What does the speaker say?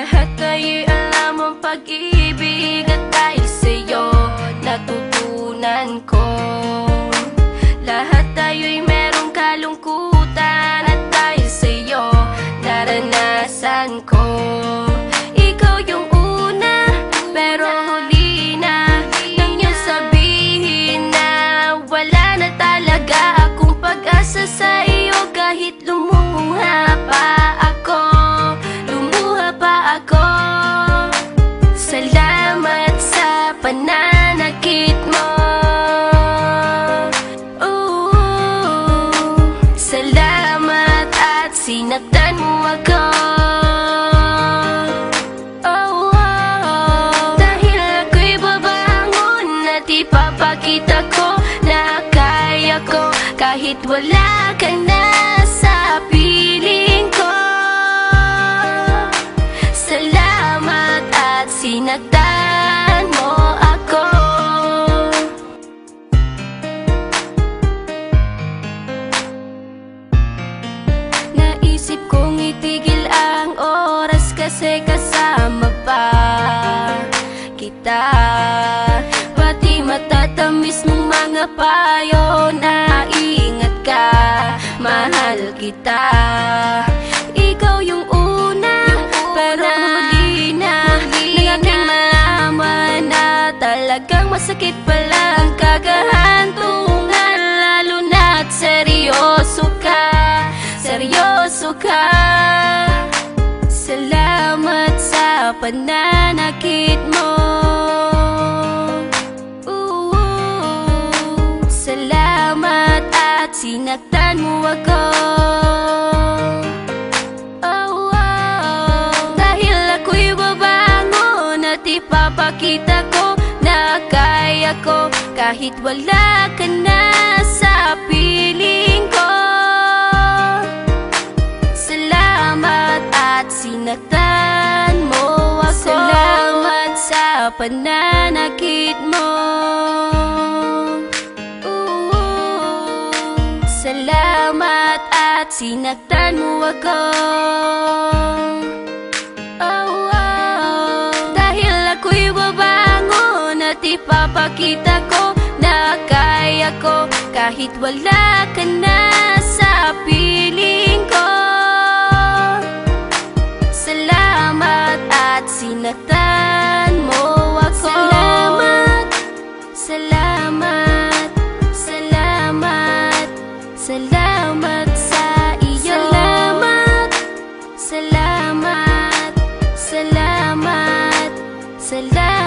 Lahat ay alam ang pag-ibig at dahil sa'yo natutunan ko. Lahat tayo'y merong kalungkutan at dahil sa'yo naranasan ko. Ikaw yung una pero huli na nang iyong sabihin na wala na talaga akong pag-asa sa iyo. Kahit lumuha pa ako, salamat sa pananakit mo. Salamat at sinaktan mo ako. Dahil ako'y babangon at ipapakita ko na kaya ko kahit wala ka na sa piling ko. Salamat at sinaktan mo ako. Naisip kong itigil ang oras kasi kasama pa kita. Pati matatamis mong mga payo na ingat ka, mahal kita. Ikaw yung una pero huli na nang aking malaman na talagang masakit pala ang kagahantungan. Lalo na't seryoso ka, seryoso ka. Salamat sa pananakit mo. Salamat at sinaktan mo ako. Dahil ako'y babangon at ipapakita ko na kaya ko kahit wala ka na sa piling ko. Salamat at sinaktan mo ako. Salamat sa pananakit mo. Salamat at sinaktan mo ako. Dahil ako'y babangon at ipapakita ko na kaya ko kahit wala ka na sa piling ko. Salamat at sinaktan mo ako. Salamat, salamat, salamat, salamat sa iyo. Salamat, salamat, salamat, salamat.